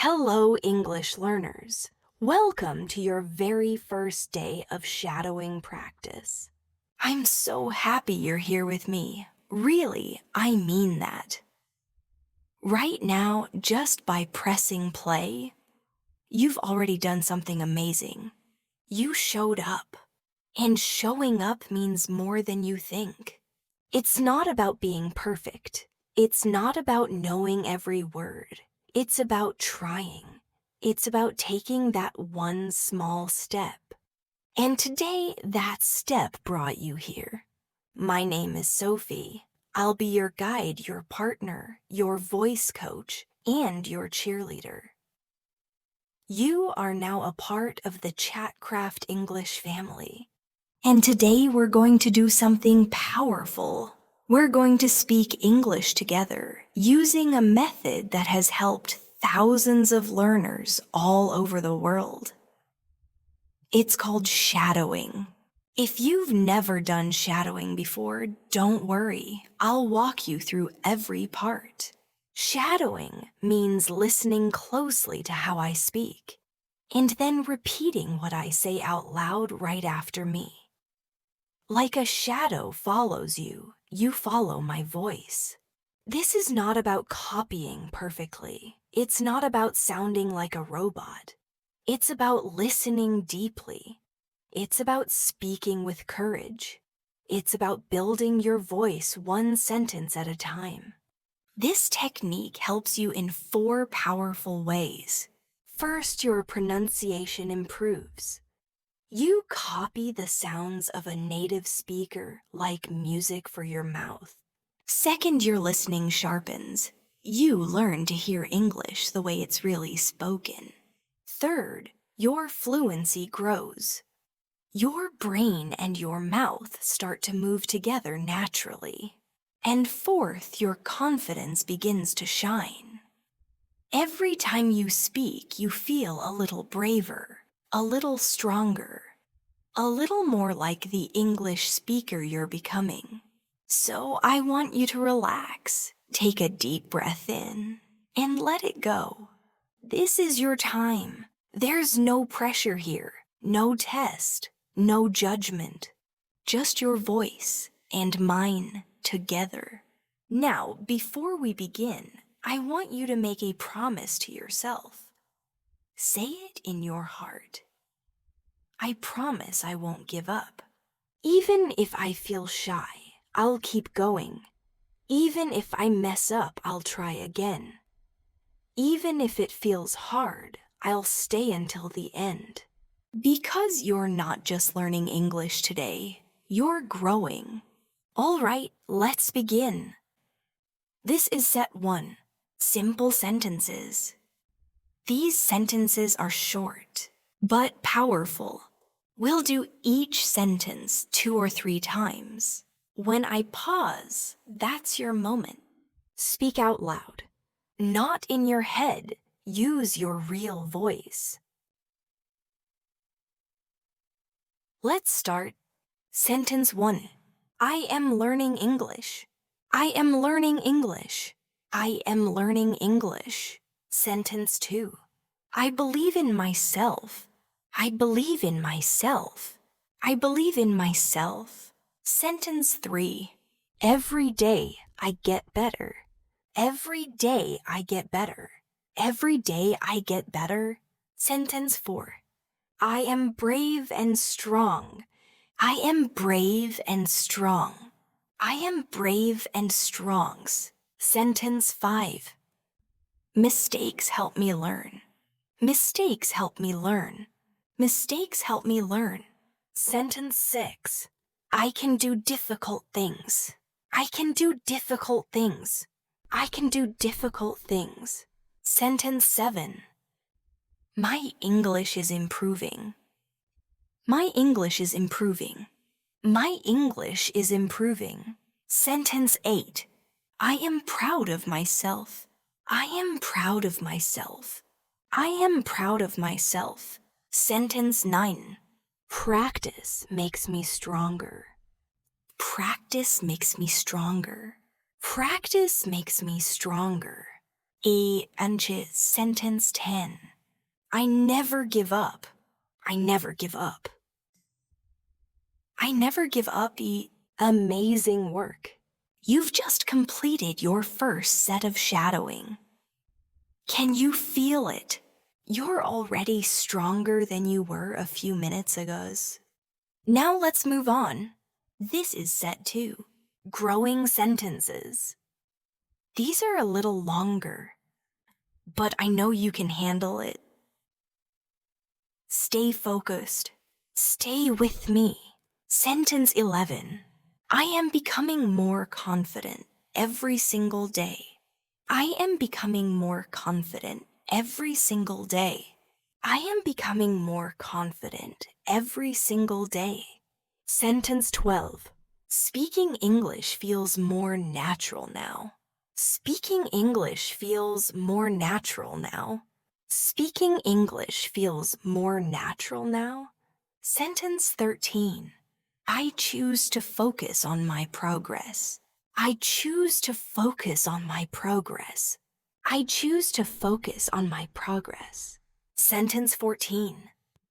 Hello, English learners. Welcome to your very first day of shadowing practice. I'm so happy you're here with me. Really, I mean that. Right now, just by pressing play, you've already done something amazing. You showed up. And showing up means more than you think. It's not about being perfect. It's not about knowing every word. It's about trying. It's about taking that one small step. And today, that step brought you here. My name is Sophie. I'll be your guide, your partner, your voice coach, and your cheerleader. You are now a part of the Chatcraft English family. And today we're going to do something powerful. We're going to speak English together using a method that has helped thousands of learners all over the world. It's called shadowing. If you've never done shadowing before, don't worry. I'll walk you through every part. Shadowing means listening closely to how I speak, and then repeating what I say out loud right after me. Like a shadow follows you, you follow my voice. This is not about copying perfectly. It's not about sounding like a robot. It's about listening deeply. It's about speaking with courage. It's about building your voice one sentence at a time. This technique helps you in 4 powerful ways. First, your pronunciation improves. You copy the sounds of a native speaker like music for your mouth. Second, your listening sharpens. You learn to hear English the way it's really spoken. Third, your fluency grows. Your brain and your mouth start to move together naturally. And fourth, your confidence begins to shine. Every time you speak, you feel a little braver, a little stronger, a little more like the English speaker you're becoming. So I want you to relax, take a deep breath in, and let it go. This is your time. There's no pressure here, no test, no judgment. Just your voice and mine together. Now, before we begin, I want you to make a promise to yourself. Say it in your heart. I promise I won't give up. Even if I feel shy, I'll keep going. Even if I mess up, I'll try again. Even if it feels hard, I'll stay until the end. Because you're not just learning English today, you're growing. All right, let's begin. This is set 1, simple sentences. These sentences are short, but powerful. We'll do each sentence 2 or 3 times. When I pause, that's your moment. Speak out loud. Not in your head. Use your real voice. Let's start. Sentence 1. I am learning English. I am learning English. I am learning English. Sentence 2. I believe in myself. I believe in myself. I believe in myself. Sentence 3. Every day I get better. Every day I get better. Every day I get better. Sentence 4. I am brave and strong. I am brave and strong. I am brave and strong. Sentence 5. Mistakes help me learn. Mistakes help me learn. Mistakes help me learn. Sentence 6. I can do difficult things. I can do difficult things. I can do difficult things. Sentence 7. My English is improving. My English is improving. My English is improving. Sentence 8. I am proud of myself. I am proud of myself. I am proud of myself. Sentence 9. Practice makes me stronger. Practice makes me stronger. Practice makes me stronger. Sentence 10. I never give up. I never give up. I never give up. Amazing work. You've just completed your first set of shadowing. Can you feel it? You're already stronger than you were a few minutes ago. Now let's move on. This is set 2. Growing sentences. These are a little longer, but I know you can handle it. Stay focused. Stay with me. Sentence 11. I am becoming more confident every single day. I am becoming more confident every single day. I am becoming more confident every single day. Sentence 12. Speaking English feels more natural now. Speaking English feels more natural now. Speaking English feels more natural now. Sentence 13. I choose to focus on my progress. I choose to focus on my progress. I choose to focus on my progress. Sentence 14.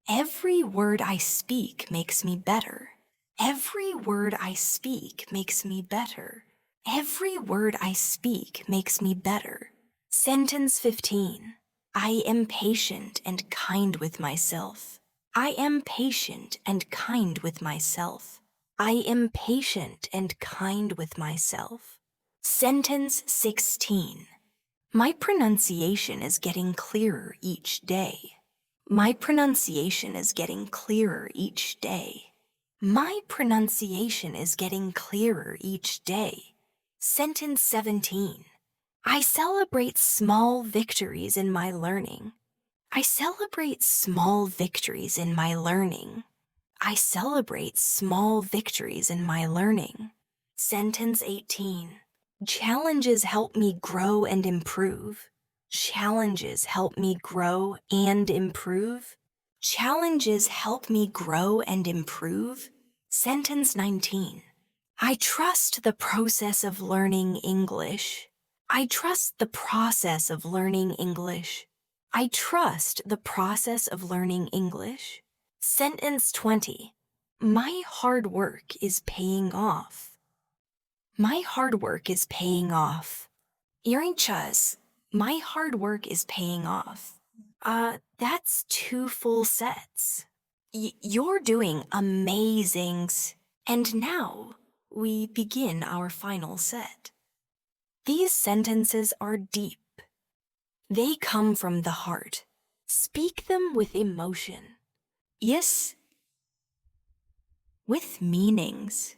Every word I speak makes me better. Every word I speak makes me better. Every word I speak makes me better. Sentence 15. I am patient and kind with myself. I am patient and kind with myself. I am patient and kind with myself. Sentence 16. My pronunciation is getting clearer each day. My pronunciation is getting clearer each day. My pronunciation is getting clearer each day. Sentence 17. I celebrate small victories in my learning. I celebrate small victories in my learning. I celebrate small victories in my learning. Sentence 18. Challenges help me grow and improve. Challenges help me grow and improve. Challenges help me grow and improve. Sentence 19. I trust the process of learning English. I trust the process of learning English. I trust the process of learning English. Sentence 20. My hard work is paying off. My hard work is paying off. Irinchas, my hard work is paying off. That's 2 full sets. You're doing amazing. And now, we begin our final set. These sentences are deep. They come from the heart. Speak them with emotion. Yes, with meanings.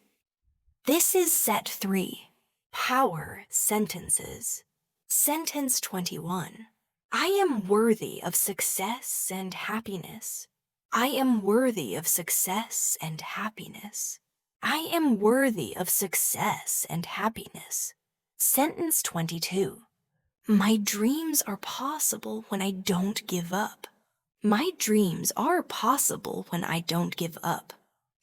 This is set 3. Power sentences. Sentence 21. I am worthy of success and happiness. I am worthy of success and happiness. I am worthy of success and happiness. Sentence 22. My dreams are possible when I don't give up. My dreams are possible when I don't give up.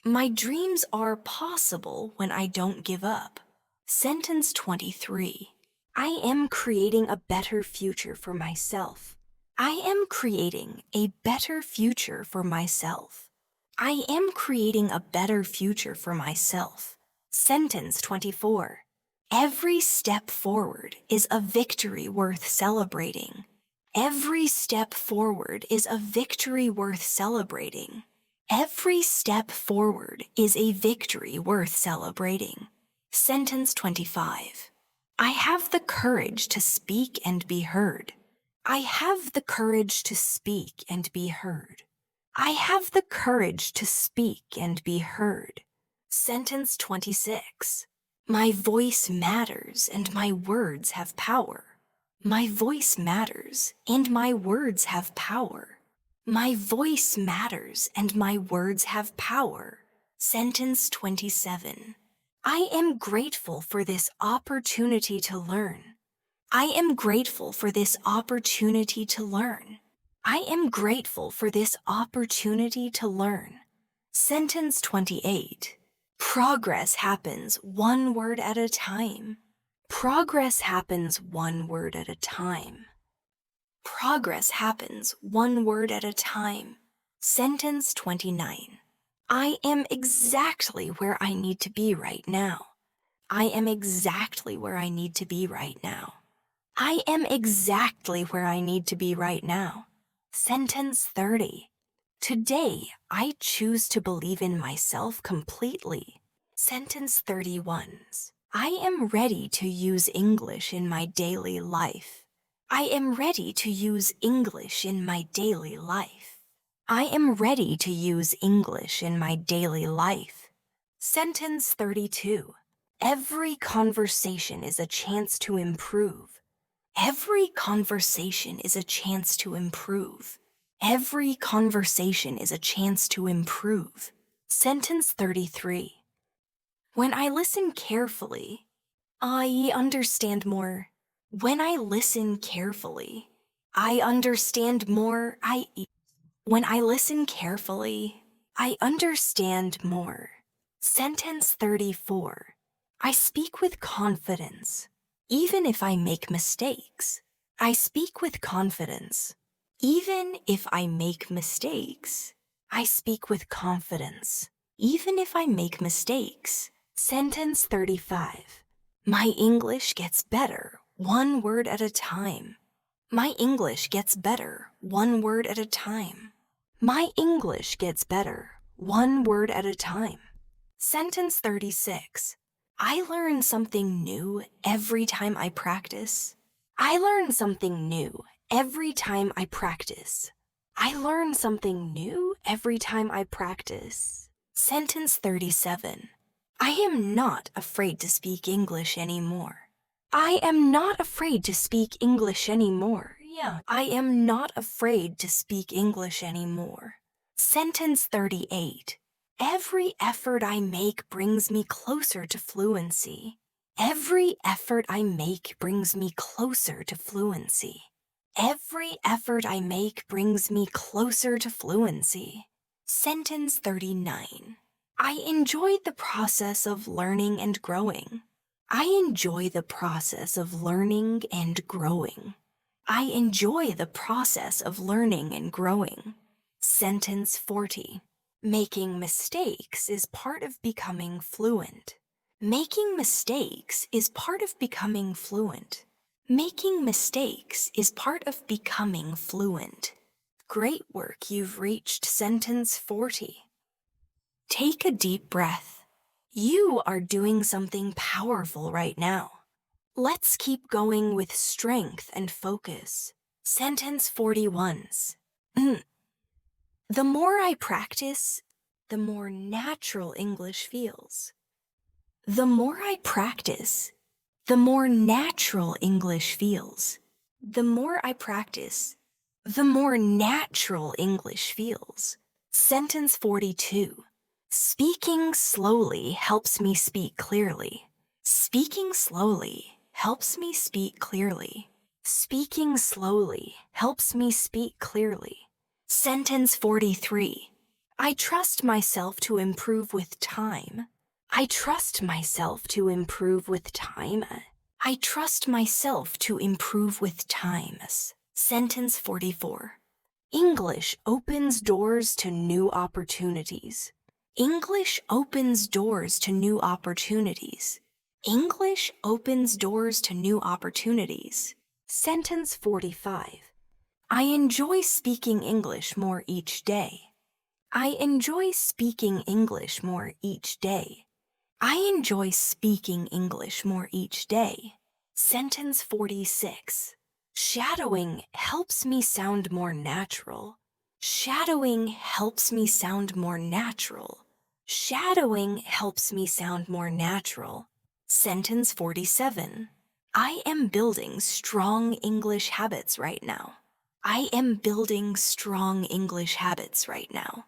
My dreams are possible when I don't give up. Sentence 23. I am creating a better future for myself. I am creating a better future for myself. I am creating a better future for myself. Sentence 24. Every step forward is a victory worth celebrating. Every step forward is a victory worth celebrating. Every step forward is a victory worth celebrating. Sentence 25. I have the courage to speak and be heard. I have the courage to speak and be heard. I have the courage to speak and be heard. Sentence 26. My voice matters and my words have power. My voice matters and my words have power. My voice matters and my words have power. Sentence 27. I am grateful for this opportunity to learn. I am grateful for this opportunity to learn. I am grateful for this opportunity to learn. Sentence 28. Progress happens one word at a time. Progress happens one word at a time. Progress happens one word at a time. Sentence 29. I am exactly where I need to be right now. I am exactly where I need to be right now. I am exactly where I need to be right now. Sentence 30. Today, I choose to believe in myself completely. Sentence 31. I am ready to use English in my daily life. I am ready to use English in my daily life. I am ready to use English in my daily life. Sentence 32. Every conversation is a chance to improve. Every conversation is a chance to improve. Every conversation is a chance to improve. Sentence 33. When I listen carefully, I understand more. When I listen carefully, I understand more. When I listen carefully, I understand more. Sentence 34. I speak with confidence, even if I make mistakes. I speak with confidence, even if I make mistakes. I speak with confidence, even if I make mistakes. Sentence 35. My English gets better, one word at a time. My English gets better, one word at a time. My English gets better, one word at a time. Sentence 36. I learn something new every time I practice. I learn something new every time I practice. I learn something new every time I practice. Sentence 37. I am not afraid to speak English anymore. I am not afraid to speak English anymore. I am not afraid to speak English anymore. Sentence 38. Every effort I make brings me closer to fluency. Every effort I make brings me closer to fluency. Every effort I make brings me closer to fluency. Sentence 39. I enjoyed the process of learning and growing. I enjoy the process of learning and growing. I enjoy the process of learning and growing. Sentence 40. Making mistakes is part of becoming fluent. Making mistakes is part of becoming fluent. Making mistakes is part of becoming fluent. Great work, you've reached sentence 40. Take a deep breath. You are doing something powerful right now. Let's keep going with strength and focus. Sentence 41. The more I practice, the more natural English feels. The more I practice, the more natural English feels. The more I practice, the more natural English feels. Sentence 42. Speaking slowly helps me speak clearly. Speaking slowly helps me speak clearly. Speaking slowly helps me speak clearly. Sentence 43. I trust myself to improve with time. I trust myself to improve with time. I trust myself to improve with time. Sentence 44. English opens doors to new opportunities. English opens doors to new opportunities. English opens doors to new opportunities. Sentence 45. I enjoy speaking English more each day. I enjoy speaking English more each day. I enjoy speaking English more each day. Sentence 46. Shadowing helps me sound more natural. Shadowing helps me sound more natural. Shadowing helps me sound more natural. Sentence 47. I am building strong English habits right now. I am building strong English habits right now.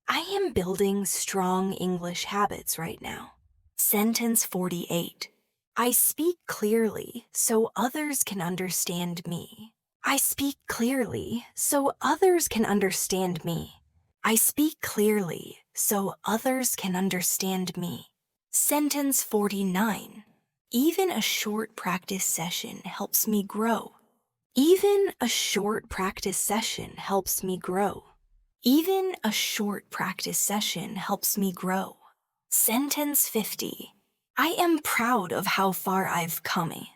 I am building strong English habits right now. Sentence 48. I speak clearly so others can understand me. I speak clearly so others can understand me. I speak clearly so others can understand me. Sentence 49. Even a short practice session helps me grow. Even a short practice session helps me grow. Even a short practice session helps me grow. Sentence 50. I am proud of how far I've come.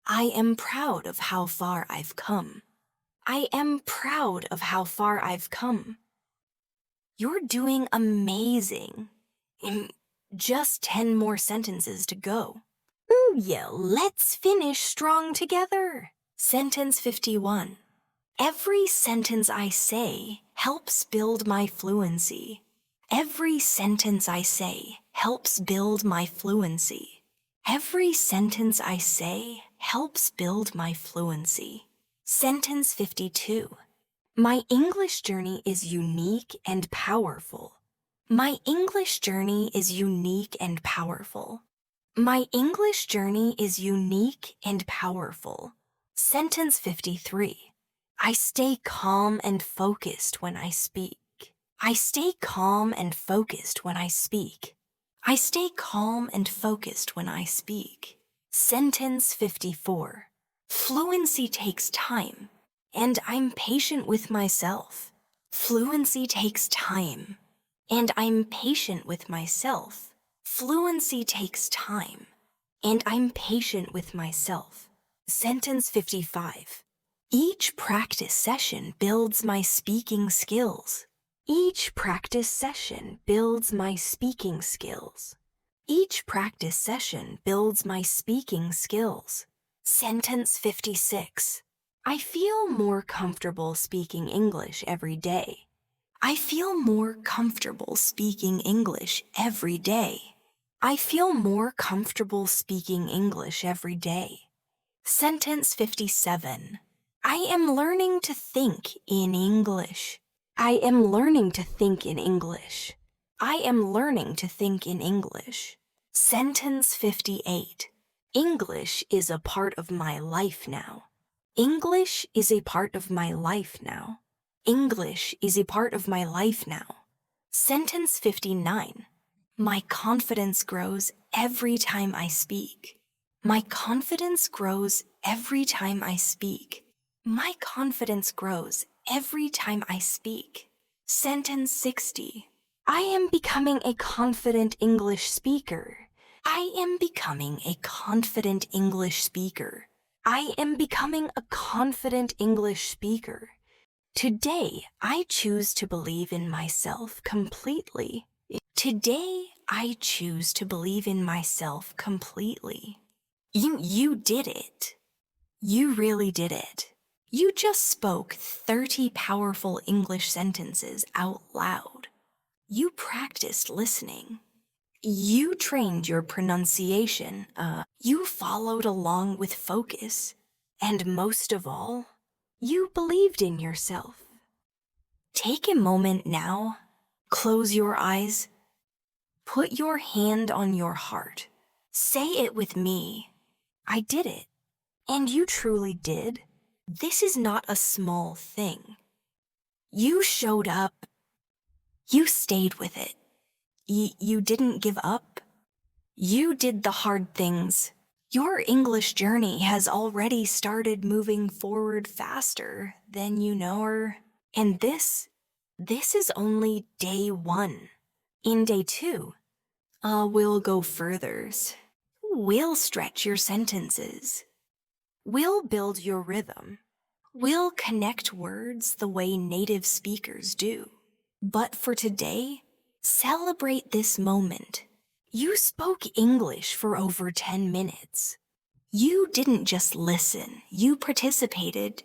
I am proud of how far I've come. I am proud of how far I've come. You're doing amazing. Just 10 more sentences to go. Ooh, yeah, let's finish strong together. Sentence 51. Every sentence I say helps build my fluency. Every sentence I say helps build my fluency. Every sentence I say helps build my fluency. Sentence 52. My English journey is unique and powerful. My English journey is unique and powerful. My English journey is unique and powerful. Sentence 53. I stay calm and focused when I speak. I stay calm and focused when I speak. I stay calm and focused when I speak. Sentence 54. Fluency takes time, and I'm patient with myself. Fluency takes time, and I'm patient with myself. Fluency takes time, and I'm patient with myself. Sentence 55. Each practice session builds my speaking skills. Each practice session builds my speaking skills. Each practice session builds my speaking skills. Sentence 56. I feel more comfortable speaking English every day. I feel more comfortable speaking English every day. I feel more comfortable speaking English every day. Sentence 57. I am learning to think in English. I am learning to think in English. I am learning to think in English. Sentence 58. English is a part of my life now. English is a part of my life now. English is a part of my life now. Sentence 59. My confidence grows every time I speak. My confidence grows every time I speak. My confidence grows every time I speak. Sentence 60. I am becoming a confident English speaker. I am becoming a confident English speaker. I am becoming a confident English speaker. Today, I choose to believe in myself completely. Today, I choose to believe in myself completely. You did it. You really did it. You just spoke 30 powerful English sentences out loud. You practiced listening. You trained your pronunciation. You followed along with focus. And most of all, you believed in yourself. Take a moment now. Close your eyes. Put your hand on your heart. Say it with me. I did it. And you truly did. This is not a small thing. You showed up. You stayed with it. You didn't give up. You did the hard things. Your English journey has already started moving forward faster than you know. And this is only day 1. In day 2, we'll go further. We'll stretch your sentences. We'll build your rhythm. We'll connect words the way native speakers do. But for today, celebrate this moment. You spoke English for over 10 minutes. You didn't just listen, you participated.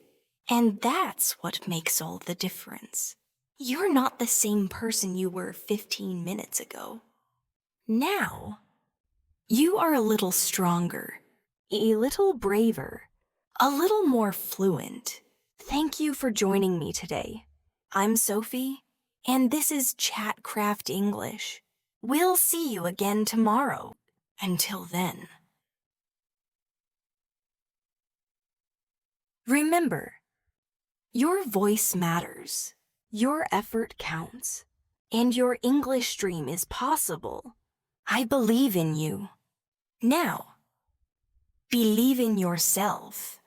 And that's what makes all the difference. You're not the same person you were 15 minutes ago. Now, you are a little stronger, a little braver, a little more fluent. Thank you for joining me today. I'm Sophie, and this is Chatcraft English. We'll see you again tomorrow. Until then. Remember, your voice matters, your effort counts, and your English dream is possible. I believe in you. Now, Believe in yourself.